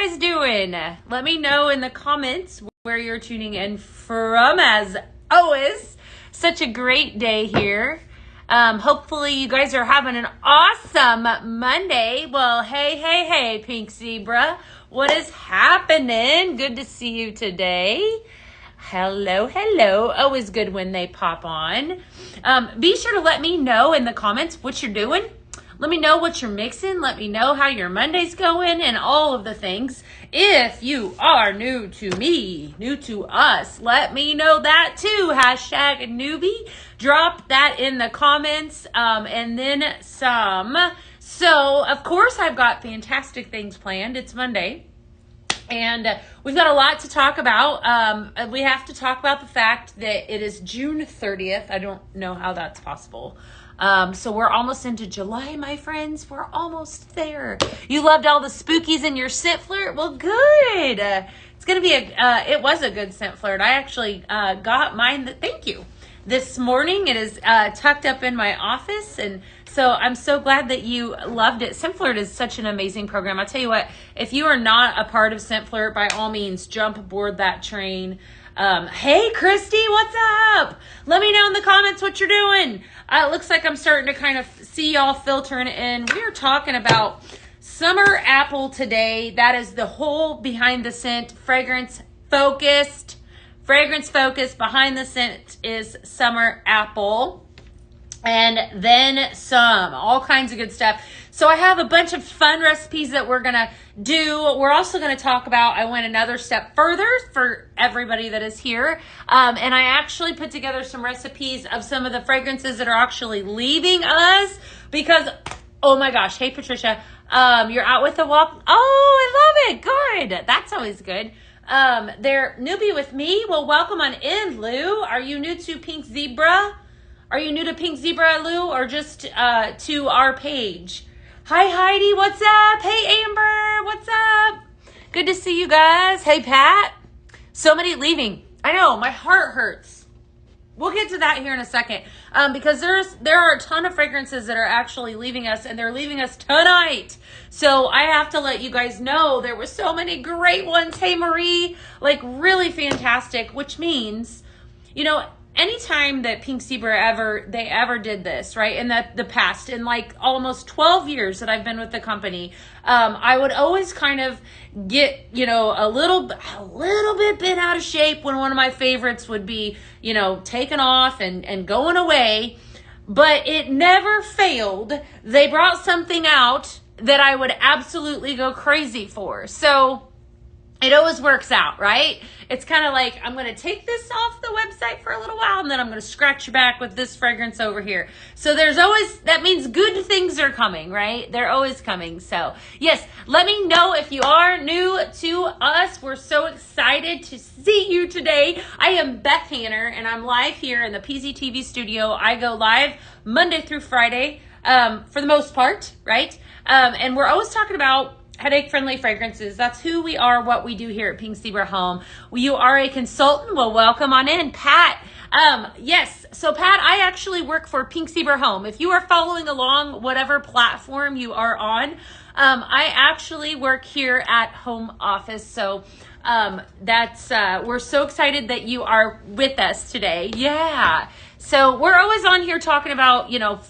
guys doing? Let me know in the comments where you're tuning in from, as always. Such a great day here. Hopefully you guys are having an awesome Monday. Well, hey, Pink Zebra. What is happening? Good to see you today. Hello. Always good when they pop on. Be sure to let me know in the comments what you're doing. Let me know what you're mixing. Let me know how your Monday's going and all of the things. If you are new to me, new to us, let me know that too. Hashtag newbie. Drop that in the comments and then some. So, of course, I've got fantastic things planned. It's Monday. And we've got a lot to talk about. We have to talk about the fact that it is June 30th. I don't know how that's possible. So we're almost into July, my friends. We're almost there. You loved all the spookies in your scent flirt? Well, good. It's going to be it was a good scent flirt. I actually got mine. Thank you. This morning, it is tucked up in my office, and so I'm so glad that you loved it. Scent Flirt is such an amazing program. I'll tell you what, if you are not a part of Scent Flirt, by all means, jump aboard that train. Hey, Christy, what's up? Let me know in the comments what you're doing. It looks like I'm starting to kind of see y'all filtering in. We are talking about summer apple today. That is the whole behind the scent, fragrance focused behind the scent is summer apple. And then some, all kinds of good stuff. So I have a bunch of fun recipes that we're going to do. We're also going to talk about, I went another step further for everybody that is here. And I actually put together some recipes of some of the fragrances that are actually leaving us because, oh my gosh. Hey, Patricia, you're out with the walk. Oh, I love it. Good. That's always good. They're newbie with me. Well, welcome on in, Lou. Are you new to Pink Zebra? Are you new to Pink Zebra, Lou, or just to our page? Hi, Heidi. What's up? Hey, Amber. What's up? Good to see you guys. Hey, Pat. So many leaving. I know. My heart hurts. We'll get to that here in a second because there are a ton of fragrances that are actually leaving us, and they're leaving us tonight. So I have to let you guys know there were so many great ones. Hey, Marie, like really fantastic, which means, you know, anytime that Pink Zebra ever did this, right, in the past, in like almost 12 years that I've been with the company, I would always kind of get, you know, a little bit bent out of shape when one of my favorites would be, you know, taken off and going away. But it never failed. They brought something out that I would absolutely go crazy for. So it always works out, right? It's kind of like, I'm going to take this off the website for a little while, and then I'm going to scratch your back with this fragrance over here. So there's always, that means good things are coming, right? They're always coming. So yes, let me know if you are new to us. We're so excited to see you today. I am Beth Hanner, and I'm live here in the PZTV studio. I go live Monday through Friday, for the most part, right? And we're always talking about headache-friendly fragrances. That's who we are, what we do here at Pink Zebra Home. You are a consultant. Well, welcome on in, Pat. Yes, so Pat, I actually work for Pink Zebra Home. If you are following along whatever platform you are on, I actually work here at home office. So we're so excited that you are with us today. Yeah. So we're always on here talking about, you know,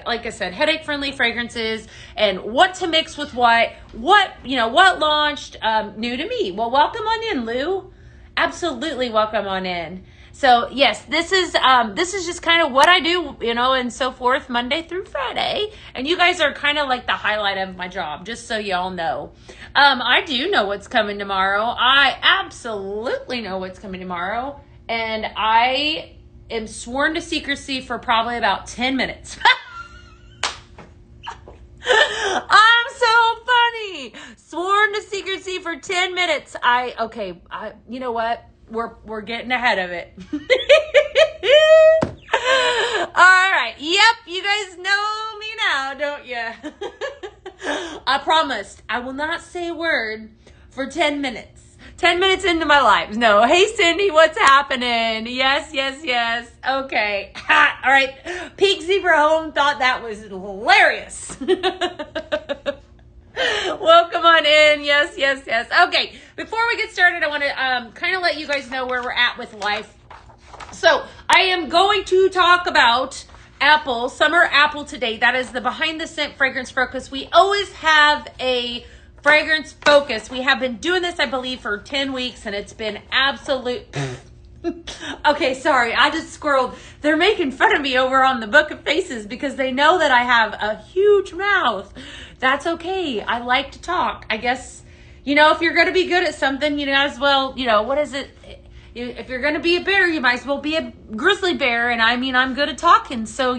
like I said, headache-friendly fragrances and what to mix with what launched new to me. Well, welcome on in, Lou. Absolutely welcome on in. So yes, this is just kind of what I do, you know, and so forth, Monday through Friday. And you guys are kind of like the highlight of my job, just so y'all know. I do know what's coming tomorrow. I absolutely know what's coming tomorrow. And I am sworn to secrecy for probably about 10 minutes. I'm so funny. Sworn to secrecy for 10 minutes. You know what? We're getting ahead of it. All right. Yep. You guys know me now, don't you? I promised I will not say a word for 10 minutes. 10 minutes into my life. No. Hey, Cindy, what's happening? Yes. Okay. All right. Pink Zebra Home thought that was hilarious. Welcome on in. Yes, yes, yes. Okay, before we get started, I want to kind of let you guys know where we're at with life. So I am going to talk about apple, summer apple today. That is the behind the scent fragrance focus. We always have a fragrance focus. We have been doing this, I believe, for 10 weeks, and it's been absolute... Okay, sorry, I just squirreled. They're making fun of me over on the Book of Faces because they know that I have a huge mouth. That's okay. I like to talk. I guess, if you're going to be good at something, you might as well, what is it? If you're going to be a bear, you might as well be a grizzly bear. And I'm good at talking. So,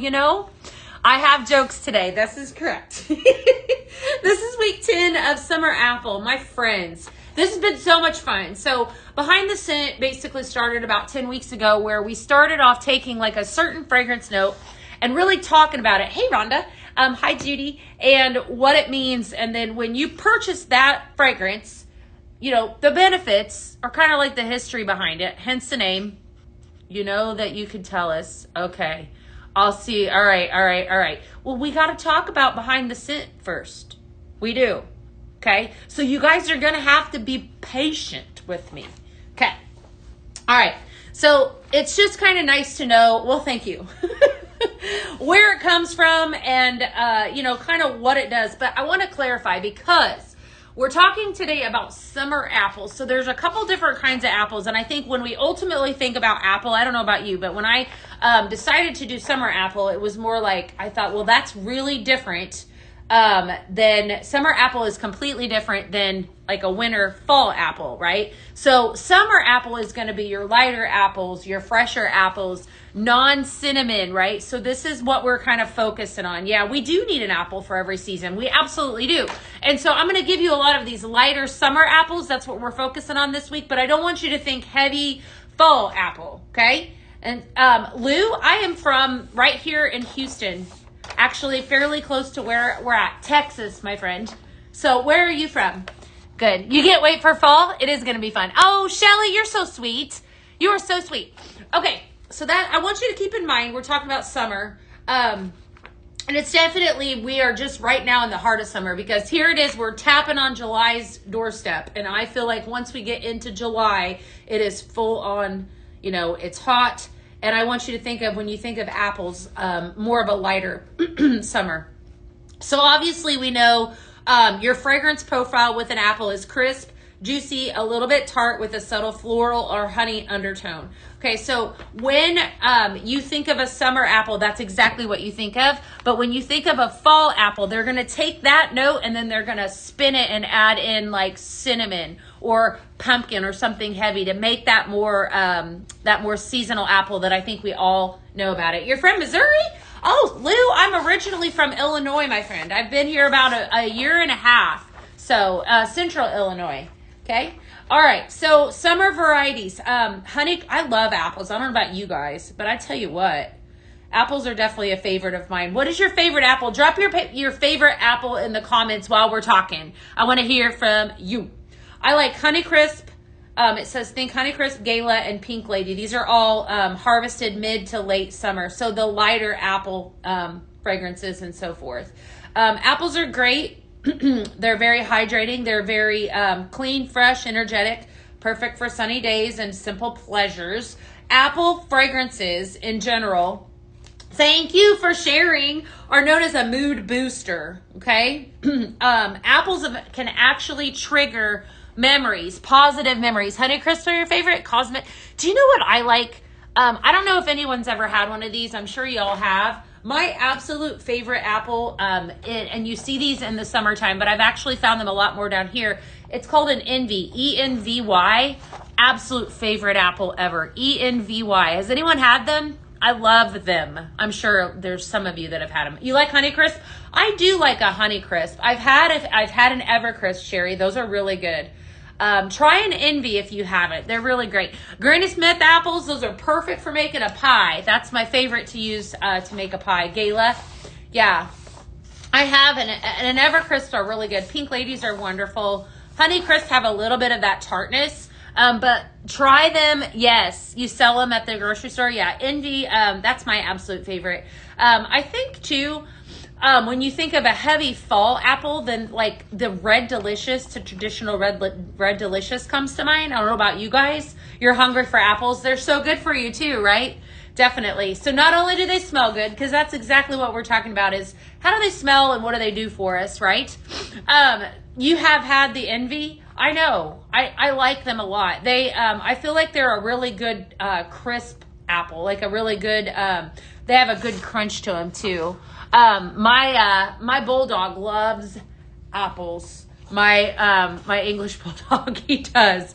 I have jokes today. This is correct. This is week 10 of Summer Apple. My friends, this has been so much fun. So Behind the Scent basically started about 10 weeks ago, where we started off taking like a certain fragrance note and really talking about it. Hey, Rhonda. Hi, Judy. And what it means. And then when you purchase that fragrance, the benefits are kind of like the history behind it. Hence the name. That you could tell us. Okay. I'll see. All right. Well, we got to talk about Behind the Scent first. We do. Okay. So you guys are going to have to be patient with me. Okay. All right. So it's just kind of nice to know. Well, thank you. Where it comes from and, kind of what it does. But I want to clarify because we're talking today about summer apples. So there's a couple different kinds of apples. And I think when we ultimately think about apple, I don't know about you, but when I decided to do summer apple, it was more like I thought, well, that's really different. Then summer apple is completely different than like a winter fall apple, right? So summer apple is going to be your lighter apples, your fresher apples, non-cinnamon, right? So this is what we're kind of focusing on. Yeah, we do need an apple for every season. We absolutely do. And so I'm going to give you a lot of these lighter summer apples. That's what we're focusing on this week. But I don't want you to think heavy fall apple, okay? And Lou, I am from right here in Houston. Actually, fairly close to where we're at. Texas, my friend. So where are you from? Good. You can't wait for fall? It is going to be fun. Oh, Shelly, you're so sweet. You are so sweet. Okay, so that I want you to keep in mind, we're talking about summer. And it's definitely, we are just right now in the heart of summer because here it is, we're tapping on July's doorstep. And I feel like once we get into July, it is full on, it's hot. And I want you to think of, when you think of apples, more of a lighter summer. So obviously we know your fragrance profile with an apple is crisp, juicy, a little bit tart with a subtle floral or honey undertone. Okay, so when you think of a summer apple, that's exactly what you think of. But when you think of a fall apple, they're going to take that note and then they're going to spin it and add in like cinnamon or pumpkin or something heavy to make that more seasonal apple that I think we all know about it. You're from Missouri? Oh, Lou, I'm originally from Illinois, my friend. I've been here about a year and a half. So central Illinois. Okay. All right. So summer varieties. Honey, I love apples. I don't know about you guys, but I tell you what, apples are definitely a favorite of mine. What is your favorite apple? Drop your favorite apple in the comments while we're talking. I want to hear from you. I like Honeycrisp. It says think Honeycrisp, Gala, and Pink Lady. These are all harvested mid to late summer. So the lighter apple fragrances and so forth. Apples are great. They're very hydrating. They're very clean, fresh, energetic, perfect for sunny days and simple pleasures. Apple fragrances in general, thank you for sharing, are known as a mood booster, okay? Apples can actually trigger memories, positive memories. Honeycrisp are your favorite? Cosmic. Do you know what I like? I don't know if anyone's ever had one of these. I'm sure you all have. My absolute favorite apple, and you see these in the summertime, but I've actually found them a lot more down here. It's called an Envy, E-N-V-Y. Absolute favorite apple ever, E-N-V-Y. Has anyone had them? I love them. I'm sure there's some of you that have had them. You like Honeycrisp? I do like a Honeycrisp. I've had an Evercrisp, Sherry. Those are really good. Try an Envy if you haven't. They're really great. Granny Smith apples, those are perfect for making a pie. That's my favorite to use to make a pie. Gala, yeah. I have, and Evercrisp are really good. Pink Ladies are wonderful. Honeycrisp have a little bit of that tartness, but try them. Yes, you sell them at the grocery store. Yeah, Envy, that's my absolute favorite. I think too, when you think of a heavy fall apple, then like the Red Delicious to traditional Red Delicious comes to mind. I don't know about you guys. You're hungry for apples. They're so good for you too, right? Definitely. So not only do they smell good, because that's exactly what we're talking about is how do they smell and what do they do for us, right? You have had the Envy. I know. I like them a lot. They, I feel like they're a really good crisp apple, like a really good, they have a good crunch to them too. My bulldog loves apples. My English bulldog, he does.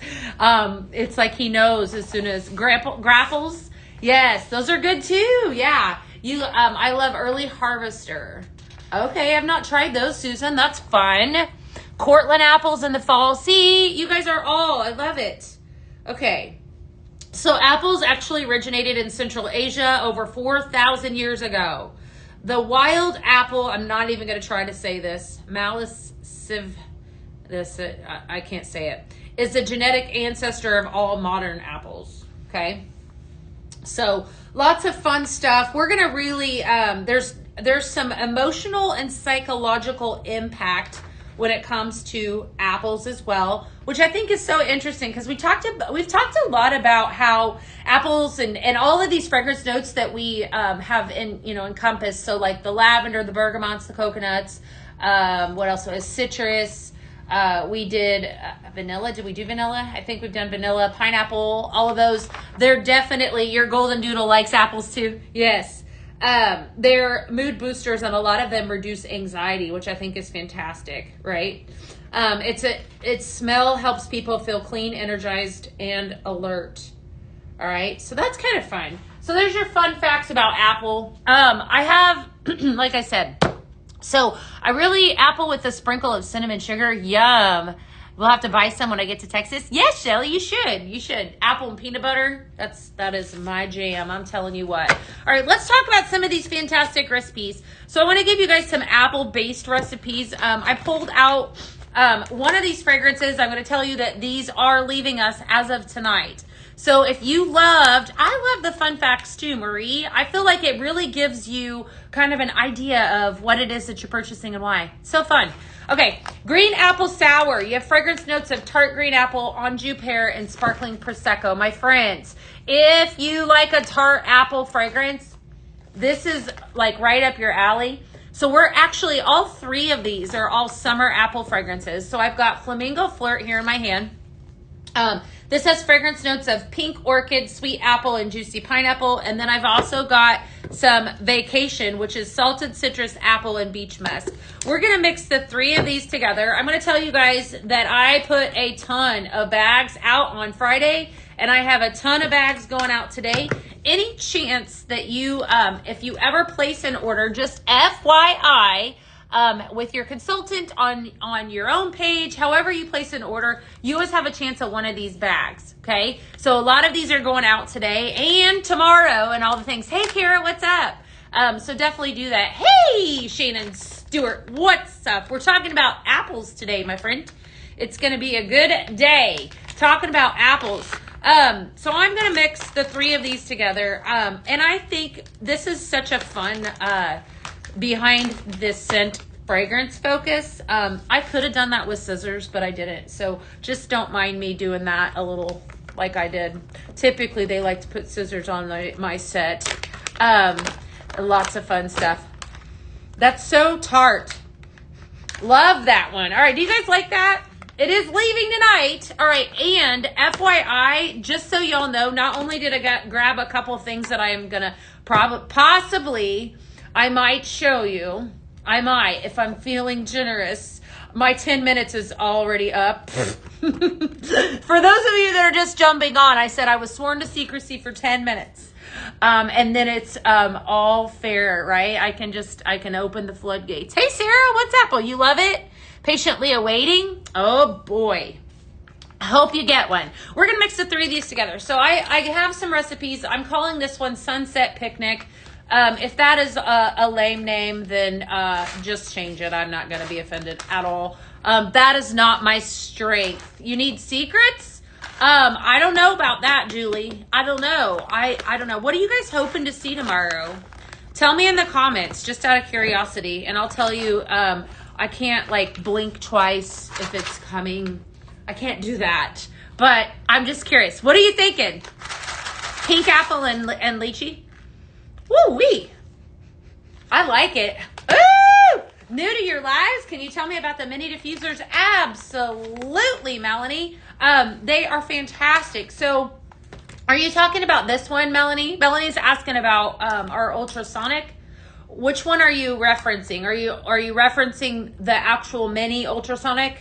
It's like he knows as soon as grapples. Yes, those are good too. Yeah. I love Early Harvester. Okay, I've not tried those, Susan. That's fun. Cortland apples in the fall. See, you guys are I love it. Okay. So apples actually originated in Central Asia over 4,000 years ago. The wild apple, I'm not even going to try to say this, I can't say it, is the genetic ancestor of all modern apples. Okay. So lots of fun stuff. We're going to really, there's some emotional and psychological impact when it comes to apples as well, which I think is so interesting because we've talked a lot about how apples and all of these fragrance notes that we have encompassed. So like the lavender, the bergamots, the coconuts, what else was citrus. We did vanilla. Did we do vanilla? I think we've done vanilla, pineapple, all of those. They're definitely, your golden doodle likes apples too. Yes. They're mood boosters and a lot of them reduce anxiety, which I think is fantastic, right? Its smell helps people feel clean, energized, and alert. All right. So that's kind of fun. So there's your fun facts about apple. I have, like I said, so apple with a sprinkle of cinnamon sugar. Yum. We'll have to buy some when I get to Texas. Yes, Shelly, you should. You should. Apple and peanut butter. That is my jam. I'm telling you what. All right, let's talk about some of these fantastic recipes. So I want to give you guys some apple-based recipes. I pulled out one of these fragrances. I'm going to tell you that these are leaving us as of tonight. So if I love the fun facts too, Marie. I feel like it really gives you kind of an idea of what it is that you're purchasing and why. So fun. Okay, green apple sour. You have fragrance notes of tart green apple, anjou pear, and sparkling prosecco. My friends, if you like a tart apple fragrance, this is like right up your alley. So we're actually, all three of these are all summer apple fragrances. So I've got Flamingo Flirt here in my hand. This has fragrance notes of pink orchid, sweet apple, and juicy pineapple. And then I've also got some Vacation, which is salted citrus, apple, and beach musk. We're going to mix the three of these together. I'm going to tell you guys that I put a ton of bags out on Friday, and I have a ton of bags going out today. Any chance that you, if you ever place an order, just FYI, with your consultant on your own page, however you place an order, you always have a chance at one of these bags, okay? So a lot of these are going out today and tomorrow and all the things. Hey, Kara, what's up? So definitely do that. Hey, Shannon Stewart, what's up? We're talking about apples today, my friend. It's going to be a good day talking about apples. So I'm going to mix the three of these together. And I think this is such a fun, behind this scent fragrance focus. I could have done that with scissors, but I didn't. So just don't mind me doing that a little like I did. Typically they like to put scissors on my set. Lots of fun stuff. That's so tart. Love that one. All right. Do you guys like that? It is leaving tonight. All right. And FYI, just so y'all know, not only did I grab a couple things that I am going to possibly, I might show you. I might, if I'm feeling generous. My 10 minutes is already up. For those of you that are just jumping on, I said I was sworn to secrecy for 10 minutes. And then it's all fair, right? I can open the floodgates. Hey, Sarah, what's up? Oh, you love it? Patiently awaiting? Oh, boy. I hope you get one. We're going to mix the three of these together. So I have some recipes. I'm calling this one Sunset Picnic. If that is a lame name, then just change it. I'm not going to be offended at all. That is not my strength. You need secrets? I don't know about that, Julie. I don't know. I don't know. What are you guys hoping to see tomorrow? Tell me in the comments, just out of curiosity, and I'll tell you, I can't like blink twice if it's coming. I can't do that. But I'm just curious. What are you thinking? Pink apple and lychee? Woo-wee. I like it. Ooh! New to your lives? Can you tell me about the mini diffusers? Absolutely, Melanie. They are fantastic. So, are you talking about this one, Melanie? Melanie's asking about our ultrasonic. Which one are you referencing? Are you referencing the actual mini ultrasonic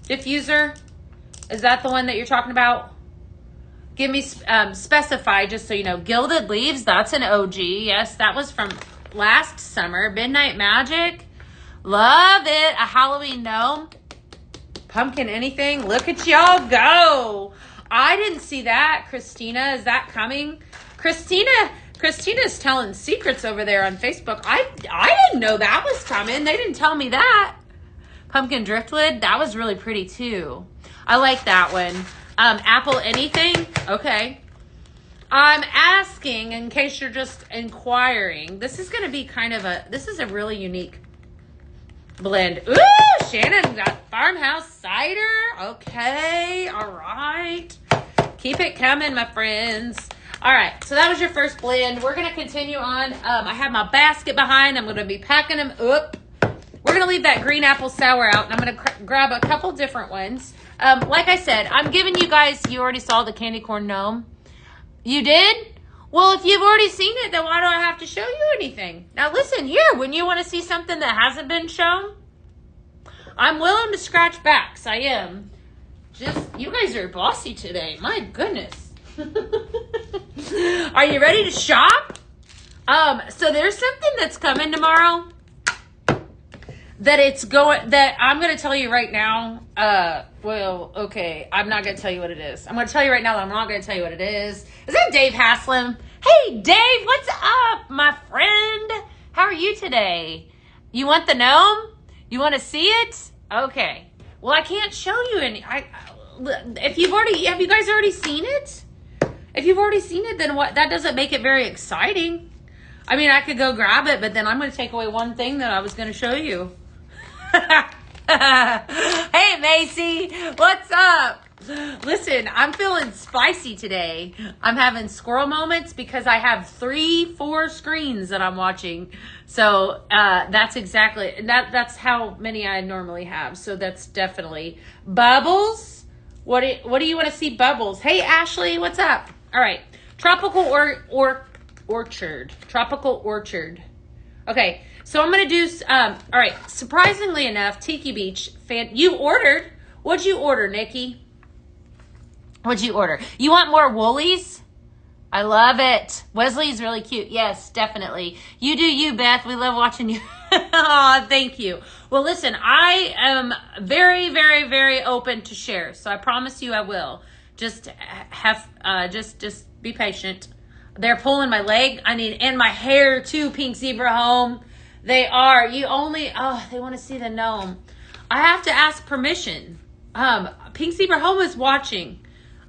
diffuser? Is that the one that you're talking about? Give me specify, just so you know. Gilded Leaves, that's an OG. Yes, that was from last summer. Midnight Magic, love it. A Halloween gnome, pumpkin anything. Look at y'all go. I didn't see that. Christina, is that coming? Christina's telling secrets over there on Facebook. I didn't know that was coming. They didn't tell me that. Pumpkin Driftwood, that was really pretty too. I like that one. Apple anything? Okay. I'm asking in case you're just inquiring. This is going to be this is a really unique blend. Ooh, Shannon got farmhouse cider. Okay. All right. Keep it coming, my friends. All right. So that was your first blend. We're going to continue on. I have my basket behind. I'm going to be packing them up. We're going to leave that green apple sour out, and I'm going to grab a couple different ones. Like I said, I'm giving you guys, you already saw the candy corn gnome. You did? Well, if you've already seen it, then why do I have to show you anything? Now listen here, when you want to see something that hasn't been shown, I'm willing to scratch backs. I am. Just, you guys are bossy today. My goodness. Are you ready to shop? So there's something that's coming tomorrow that I'm going to tell you right now. Well, okay. I'm not going to tell you what it is. I'm going to tell you right now that I'm not going to tell you what it is. Is that Dave Haslam? Hey, Dave, what's up, my friend? How are you today? You want the gnome? You want to see it? Okay. Well, I can't show you any. Have you guys already seen it? If you've already seen it, then what? That doesn't make it very exciting. I mean, I could go grab it, but then I'm going to take away one thing that I was going to show you. Hey, Macy, what's up? Listen, I'm feeling spicy today. I'm having squirrel moments because I have 3-4 screens that I'm watching. So that's exactly, that's how many I normally have. So that's definitely Bubbles. What do you want to see, Bubbles? Hey, Ashley, what's up? All right, Tropical Orchard. Tropical Orchard. Okay, so I'm going to do, all right, surprisingly enough, Tiki Beach, you ordered. What'd you order, Nikki? What'd you order? You want more woolies? I love it. Wesley's really cute. Yes, definitely. You do you, Beth. We love watching you. Oh, thank you. Well, listen, I am very, very, very open to share. So I promise you I will. Just just be patient. They're pulling my leg. And my hair too, Pink Zebra Home. They are. They want to see the gnome. I have to ask permission. Pink Zebra Home is watching.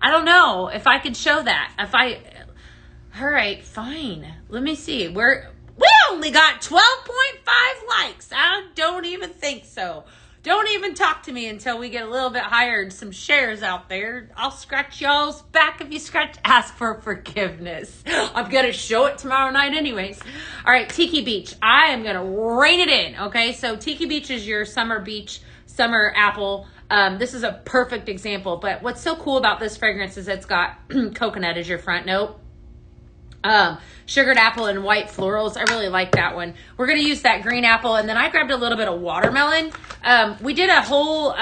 I don't know if I could show that. All right, fine. Let me see. We only got 12.5 likes. I don't even think so. Don't even talk to me until we get a little bit higher and some shares out there. I'll scratch y'all's back if you ask for forgiveness. I'm going to show it tomorrow night anyways. All right, Tiki Beach. I am going to rein it in, okay? So Tiki Beach is your summer beach, summer apple. This is a perfect example, but what's so cool about this fragrance is it's got coconut as your front note. Sugared apple and white florals. I really like that one. We're going to use that green apple, and then I grabbed a little bit of watermelon. We did a whole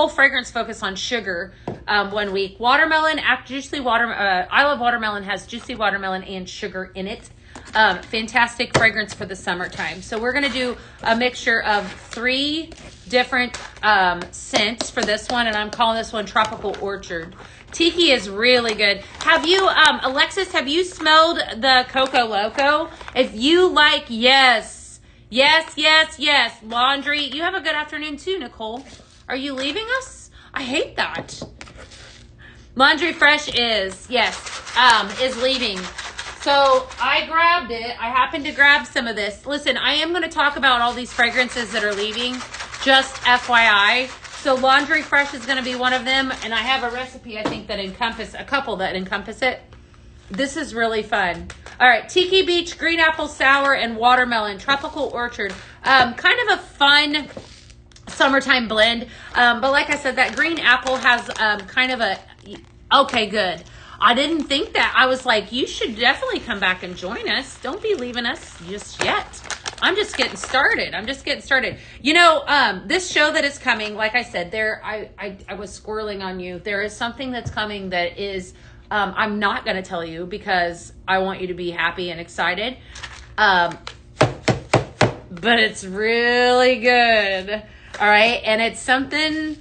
fragrance focus on sugar 1 week. Watermelon, I Love Watermelon has juicy watermelon and sugar in it. Fantastic fragrance for the summertime. So we're going to do a mixture of 3 different scents for this one, and I'm calling this one Tropical Orchard. Tiki is really good. Have you, Alexis, have you smelled the Coco Loco? If you like, yes. Laundry. You have a good afternoon too, Nicole. Are you leaving us? I hate that. Laundry Fresh is leaving. So I grabbed it. I happened to grab some of this. Listen, I am going to talk about all these fragrances that are leaving, just FYI. So Laundry Fresh is going to be one of them. And I have a recipe, I think, that a couple that encompass it. This is really fun. All right, Tiki Beach, Green Apple Sour, and Watermelon, Tropical Orchard. Kind of a fun summertime blend. But like I said, that green apple has kind of a, okay, good. I didn't think that. I was like, you should definitely come back and join us. Don't be leaving us just yet. I'm just getting started. You know, this show that is coming, like I said, I was squirreling on you. There is something that's coming that is, I'm not going to tell you because I want you to be happy and excited. But it's really good. All right. And it's something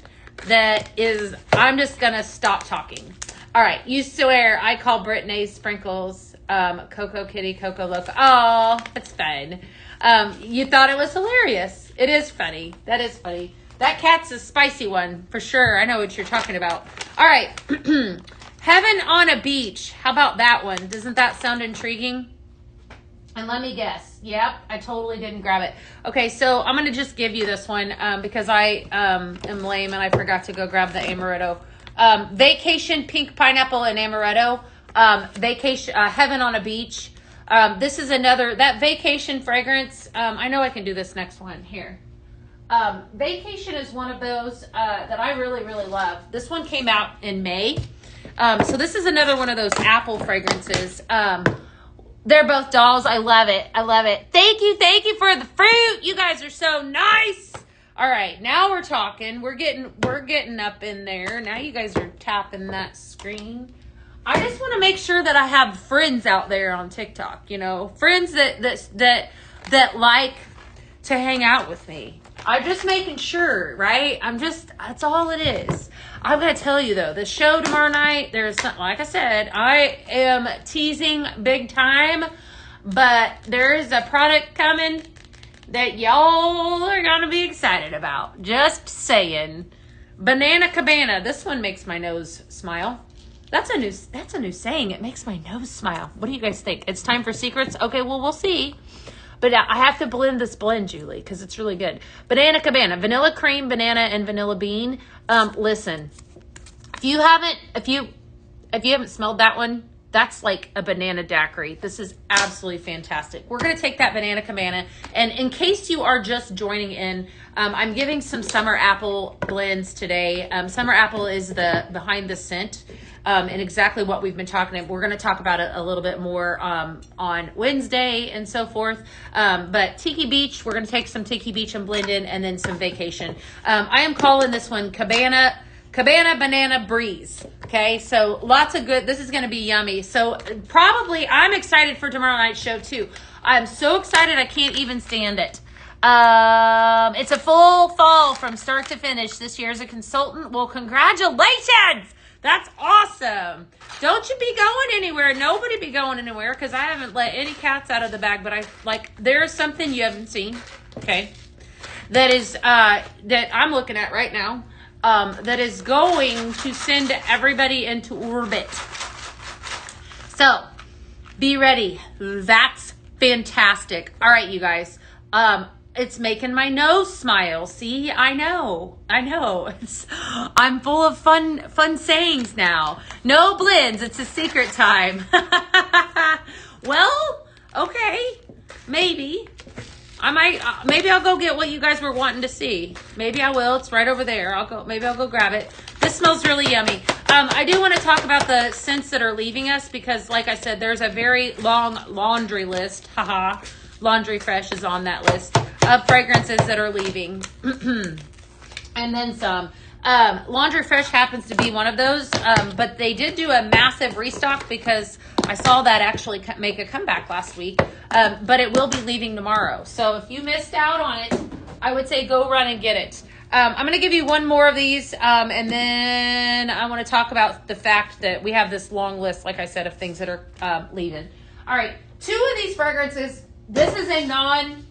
that is, I'm just going to stop talking. All right. Used to wear, I call Brittany Sprinkles, Coco Kitty, Coco Loco. Oh, it's fun. You thought it was hilarious. It is funny. That is funny. That cat's a spicy one for sure. I know what you're talking about. All right. Heaven on a Beach. How about that one? Doesn't that sound intriguing? And let me guess. Yep, I totally didn't grab it. Okay, so I'm going to just give you this one because I am lame and I forgot to go grab the amaretto. Vacation Pink Pineapple and Amaretto. Vacation Heaven on a Beach. This is another, that Vacation fragrance. I know I can do this next one here. Vacation is one of those that I really, really love. This one came out in May. So this is another one of those apple fragrances. They're both dolls. I love it. I love it. Thank you for the fruit. You guys are so nice. All right, now we're talking. We're getting up in there. Now you guys are tapping that screen. I just want to make sure that I have friends out there on TikTok, you know, friends that like to hang out with me. I'm just making sure, right? That's all it is. I'm going to tell you though, the show tomorrow night, there's something, like I said, I am teasing big time, but there is a product coming that y'all are going to be excited about. Just saying. Banana Cabana. This one makes my nose smile. That's a new saying. It makes my nose smile. What do you guys think? It's time for secrets? Okay, well, we'll see. But I have to blend this blend, Julie, because it's really good. Banana Cabana, vanilla cream, banana, and vanilla bean. Listen, if you haven't smelled that one, that's like a banana daiquiri. This is absolutely fantastic. We're going to take that Banana Cabana, and in case you are just joining in, I'm giving some summer apple blends today. Summer apple is the behind the scent. And exactly what we've been talking about. We're going to talk about it a little bit more on Wednesday and so forth. But Tiki Beach, we're going to take some Tiki Beach and blend in, and then some Vacation. I am calling this one Cabana Banana Breeze. Okay, so lots of good. This is going to be yummy. So probably I'm excited for tomorrow night's show too. I'm so excited I can't even stand it. It's a full fall from start to finish this year as a consultant. Well, congratulations. That's awesome. Don't you be going anywhere. Nobody be going anywhere because I haven't let any cats out of the bag, but there's something you haven't seen, okay, that is, that I'm looking at right now, that is going to send everybody into orbit. So be ready. That's fantastic. All right, you guys. It's making my nose smile. See, I know. I'm full of fun sayings now. No blends. It's a secret time. Well, okay. Maybe. Maybe I'll go get what you guys were wanting to see. Maybe I will. It's right over there. Maybe I'll go grab it. This smells really yummy. I do want to talk about the scents that are leaving us because, like I said, there's a very long laundry list. Haha. Laundry Fresh is on that list of fragrances that are leaving. And then some. Laundry Fresh happens to be one of those, but they did do a massive restock because I saw that actually make a comeback last week, but it will be leaving tomorrow. So if you missed out on it, I would say go run and get it. I'm going to give you one more of these, and then I want to talk about the fact that we have this long list, like I said, of things that are leaving. All right, 2 of these fragrances. This is a non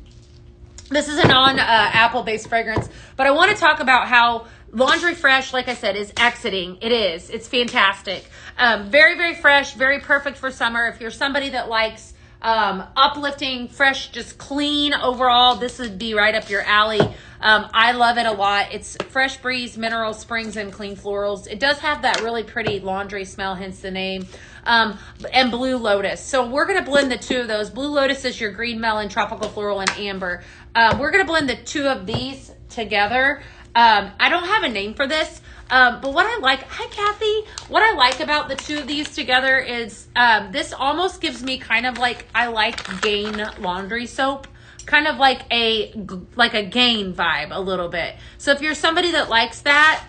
apple based fragrance, but I want to talk about how Laundry Fresh, like I said, is exiting. It is. It's fantastic. Very, very fresh, very perfect for summer. If you're somebody that likes uplifting, fresh, just clean overall, this would be right up your alley. I love it a lot. It's Fresh Breeze, Mineral Springs, and Clean Florals. It does have that really pretty laundry smell, hence the name. And Blue Lotus. So we're going to blend the two of those. Blue Lotus is your green melon, tropical floral, and amber. We're going to blend the two of these together. I don't have a name for this, but what I like, hi Kathy, what I like about the two of these together is this almost gives me kind of like, I like Gain laundry soap, kind of like a Gain vibe a little bit. So if you're somebody that likes that,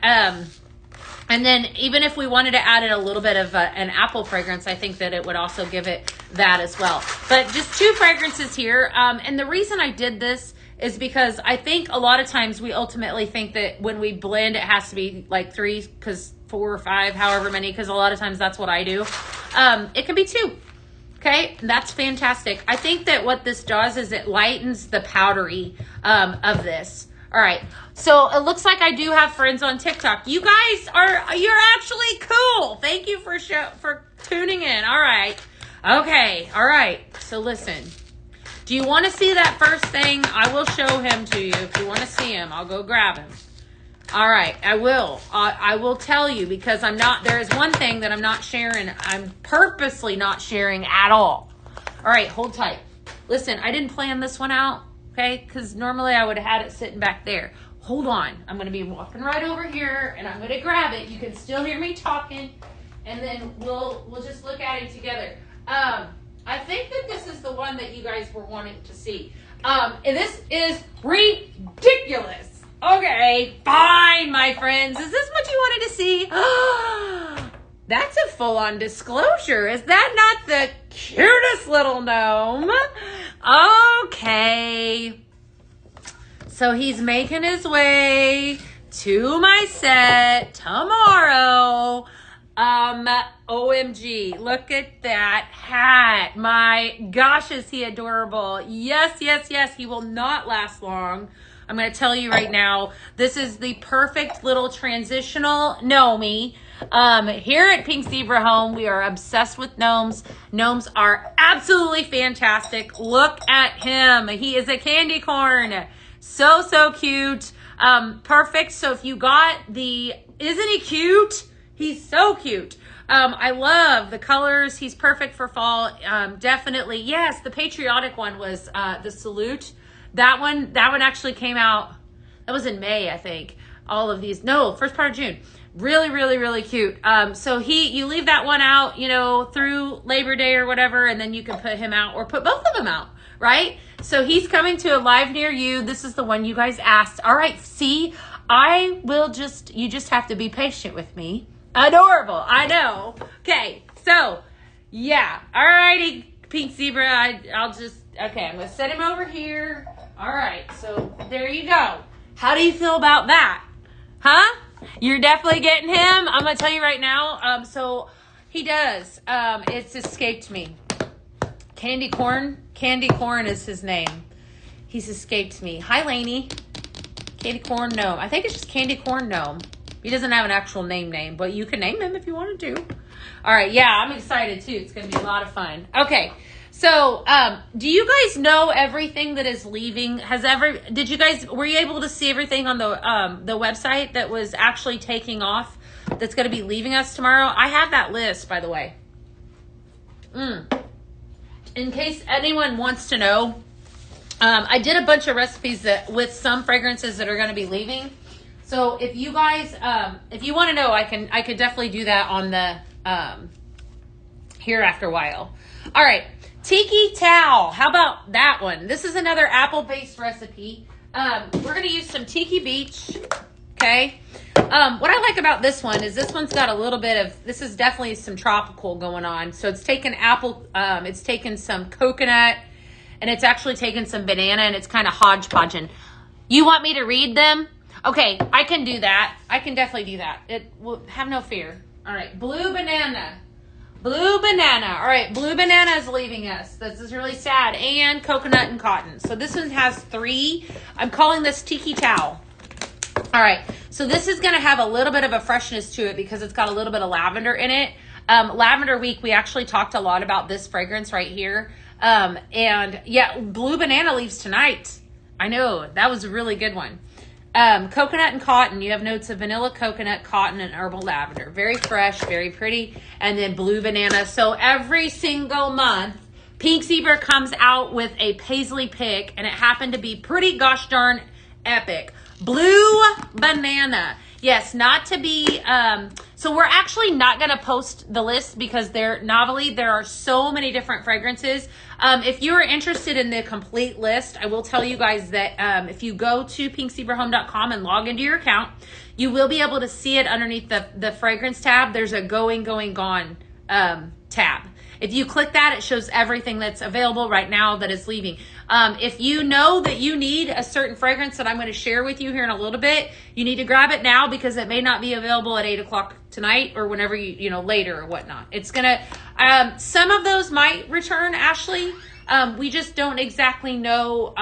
and then even if we wanted to add in a little bit of an apple fragrance, I think that it would also give it that as well. But just two fragrances here. And the reason I did this is because I think a lot of times we ultimately think that when we blend, it has to be like 3, because 4 or 5, however many, because a lot of times that's what I do. It can be 2. Okay, that's fantastic. I think that what this does is it lightens the powdery of this. All right, so it looks like I do have friends on TikTok. You guys you're actually cool. Thank you for tuning in. All right, okay, all right. So listen. Do you want to see that first thing? I will show him to you. If you want to see him, I'll go grab him. All right, I will. I will tell you because there is one thing that I'm not sharing. I'm purposely not sharing at all. All right, hold tight. Listen, I didn't plan this one out, okay? Because normally I would have had it sitting back there. Hold on. I'm going to be walking right over here and I'm going to grab it. You can still hear me talking and then we'll just look at it together. I think that this is the one that you guys were wanting to see. And this is ridiculous. Okay, fine, my friends. Is this what you wanted to see? That's a full-on disclosure. Is that not the cutest little gnome? Okay. So he's making his way to my set tomorrow. OMG, look at that hat. My gosh, is he adorable. Yes, yes, yes. He will not last long. I'm going to tell you right now, this is the perfect little transitional gnomey. Here at Pink Zebra Home, we are obsessed with gnomes. Gnomes are absolutely fantastic. Look at him. He is a candy corn. So, so cute. Perfect. So if you got isn't he cute? He's so cute. I love the colors. He's perfect for fall. Definitely. Yes, the patriotic one was the Salute. That one actually came out. That was in May, I think. All of these. No, first part of June. Really, really, really cute. So you leave that one out, through Labor Day or whatever, and then you can put him out or put both of them out, right? So he's coming to a live near you. This is the one you guys asked. All right, see, you just have to be patient with me. Adorable, I know. Okay, so, yeah. All righty, Pink Zebra, I'm going to set him over here. All right, so there you go. How do you feel about that? Huh? You're definitely getting him. I'm going to tell you right now. So he does. It's escaped me. Candy Corn is his name. He's escaped me. Hi, Lainey. Candy Corn Gnome. I think it's just Candy Corn Gnome. He doesn't have an actual name, but you can name him if you wanted to. All right, yeah, I'm excited too. It's going to be a lot of fun. Okay, so do you guys know everything that is leaving? Were you able to see everything on the website that was actually taking off that's going to be leaving us tomorrow? I have that list, by the way. In case anyone wants to know, I did a bunch of recipes with some fragrances that are going to be leaving. So if you guys, if you want to know, I could definitely do that on the here after a while. All right, Tiki Towel. How about that one? This is another apple-based recipe. We're going to use some Tiki Beach. Okay. What I like about this one is this one's got a little bit of, this is definitely some tropical going on. So it's taken apple, it's taken some coconut, and it's actually taken some banana, and it's kind of hodgepodging. You want me to read them? Okay, I can do that. I can definitely do that. Have no fear. All right, Blue Banana. Blue Banana. All right, Blue Banana is leaving us. This is really sad. And Coconut and Cotton. So this one has 3. I'm calling this Tiki Towel. All right, so this is going to have a little bit of a freshness to it because it's got a little bit of lavender in it. Lavender Week, we actually talked a lot about this fragrance right here. And yeah, Blue Banana leaves tonight. I know, that was a really good one. Coconut and cotton, you have notes of vanilla, coconut, cotton, and herbal lavender. Very fresh, very pretty. And then Blue Banana. So every single month, Pink Zebra comes out with a paisley pick, and it happened to be pretty gosh darn epic. Blue Banana. Yes, not to be, so we're actually not going to post the list because they're novelly. There are so many different fragrances. If you are interested in the complete list, I will tell you guys that if you go to pinkzebrahome.com and log into your account, you will be able to see it underneath the fragrance tab. There's a going, gone tab. If you click that, it shows everything that's available right now that is leaving. If you know that you need a certain fragrance that I'm going to share with you here in a little bit, you need to grab it now because it may not be available at 8 o'clock tonight or whenever you know, later or whatnot. It's going to, some of those might return, Ashley. We just don't exactly know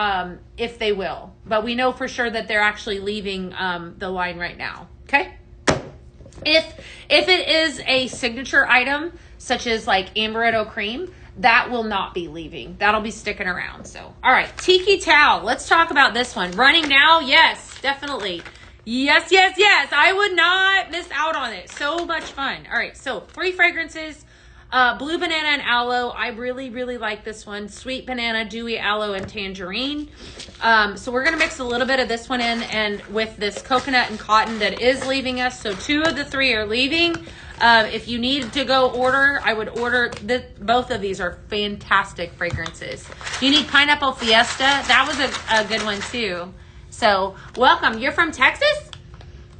if they will, but we know for sure that they're actually leaving the line right now. Okay. If it is a signature item, such as like Amaretto Cream, that will not be leaving. That'll be sticking around. So, all right, Tiki Towel. Let's talk about this one. Running now? Yes, definitely. Yes, yes, yes. I would not miss out on it. So much fun. All right, so 3 fragrances. Blue Banana and Aloe. I really, really like this one. Sweet Banana, Dewy Aloe, and Tangerine. So we're going to mix a little bit of this one in and with this Coconut and Cotton that is leaving us. So 2 of the 3 are leaving. If you need to go order, I would order both of these are fantastic fragrances. You need Pineapple Fiesta. That was a good one too. So welcome. You're from Texas?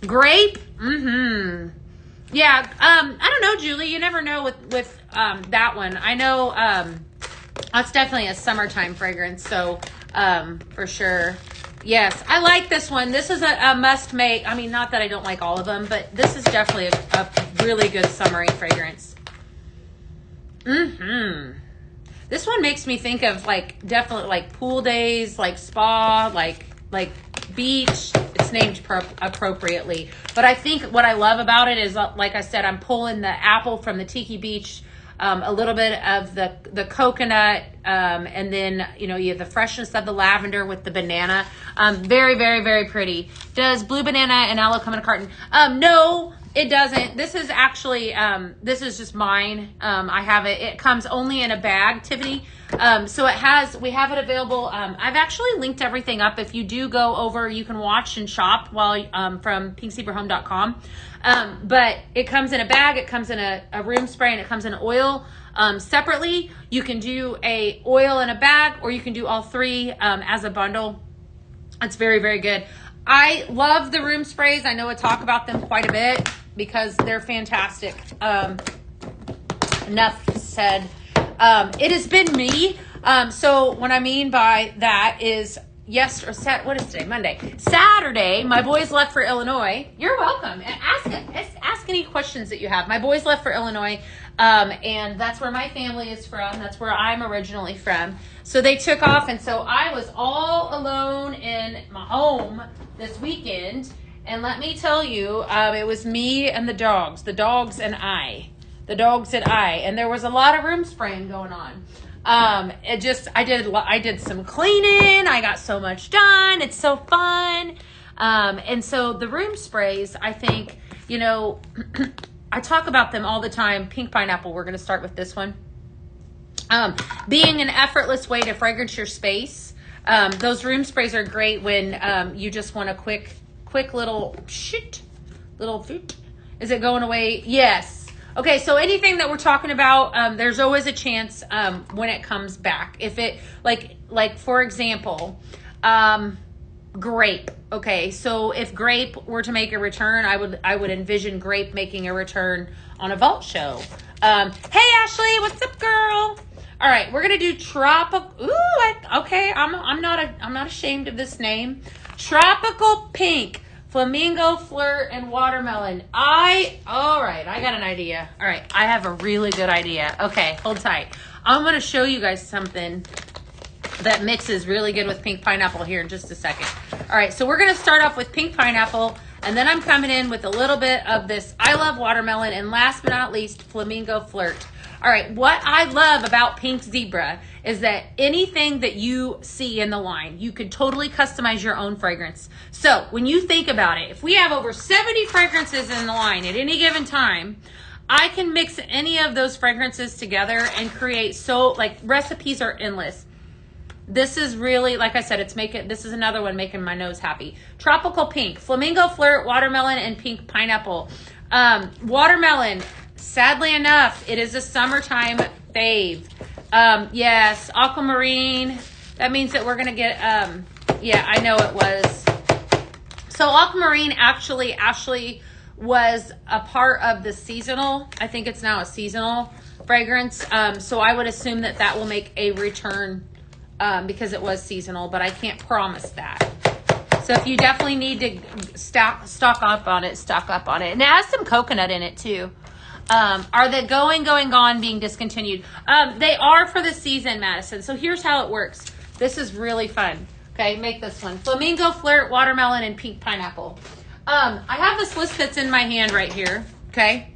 Grape? Mm-hmm. Yeah. I don't know, Julie. You never know with that one. I know that's definitely a summertime fragrance. So for sure. Yes, I like this one. This is a must make. I mean, not that I don't like all of them, but this is definitely a really good summery fragrance. This one makes me think of like definitely like pool days, like spa, like beach. It's named appropriately. But I think what I love about it is, like I said, I'm pulling the apple from the Tiki Beach, a little bit of the coconut, and then, you know, you have the freshness of the lavender with the banana. Very, very, very pretty. Does Blue Banana and Aloe come in a carton? No, it doesn't. This is actually, this is just mine. I have it. It comes only in a bag, Tiffany. So we have it available. I've actually linked everything up. If you do go over, you can watch and shop while, from pinkzebrahome.com. But it comes in a bag, it comes in a room spray, and it comes in oil. Separately, you can do a oil in a bag, or you can do all 3 as a bundle. It's very, very good. I love the room sprays. I know I talk about them quite a bit because they're fantastic. Enough said. It has been me. So what I mean by that is what is today? Monday. Saturday, my boys left for Illinois. You're welcome. And ask any questions that you have. My boys left for Illinois, and that's where my family is from. That's where I'm originally from. So they took off, and so I was all alone in my home this weekend. And let me tell you, it was me and the dogs and I. And there was a lot of room spraying going on. I did some cleaning. I got so much done. It's so fun. And so the room sprays, I think, you know, I talk about them all the time. Pink Pineapple, we're going to start with this one. Being an effortless way to fragrance your space. Those room sprays are great when you just want a quick little foot. Is it going away? Yes. Okay, so anything that we're talking about, there's always a chance when it comes back. If it, like for example, grape. Okay, so if grape were to make a return, I would envision grape making a return on a vault show. Hey Ashley, what's up, girl? All right, we're gonna do tropical. Ooh, okay, I'm not ashamed of this name. Tropical Pink. Flamingo, Flirt, and Watermelon. All right, I got an idea. All right, I have a really good idea. Okay, hold tight. I'm going to show you guys something that mixes really good with Pink Pineapple here in just a second. All right, so we're gonna start off with pink pineapple, and then I'm coming in with a little bit of this I love watermelon, and last but not least, flamingo flirt. All right, what I love about pink zebra is that anything that you see in the line, you could totally customize your own fragrance. So when you think about it, if we have over 70 fragrances in the line at any given time, I can mix any of those fragrances together and create, so like, recipes are endless. This is really, like I said, this is another one making my nose happy. Tropical pink, flamingo flirt, watermelon, and pink pineapple. Watermelon, sadly enough, it is a summertime fave. Yes, aquamarine. That means that we're going to get, yeah, I know it was. So aquamarine actually was a part of the seasonal. I think it's now a seasonal fragrance. So I would assume that that will make a return because it was seasonal, but I can't promise that. So if you definitely need to stock up on it, stock up on it. And it has some coconut in it too. Are they going, gone, being discontinued? They are for the season, Madison. So here's how it works. This is really fun. Okay, make this one. Flamingo flirt, watermelon, and pink pineapple. I have this list that's in my hand right here. Okay.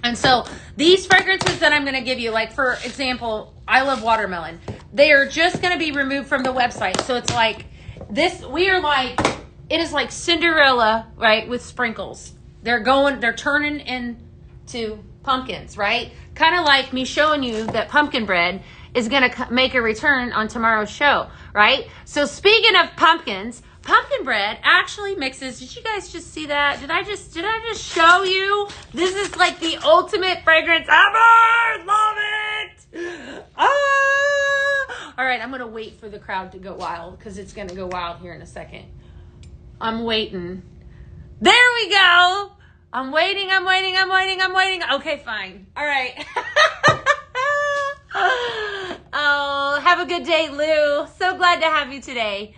And so these fragrances that I'm going to give you, like for example, I love watermelon. They are just going to be removed from the website. So it's like this, it is like Cinderella, right? With sprinkles. They're turning into pumpkins, right? Kind of like me showing you that pumpkin bread is going to make a return on tomorrow's show, right? So speaking of pumpkins, pumpkin bread actually mixes. Did you guys just see that? Did I just show you? This is like the ultimate fragrance ever. Love it. All right, I'm going to wait for the crowd to go wild because it's going to go wild here in a second. I'm waiting. There we go. I'm waiting. Okay, fine. All right. Oh, have a good day, Lou. So glad to have you today.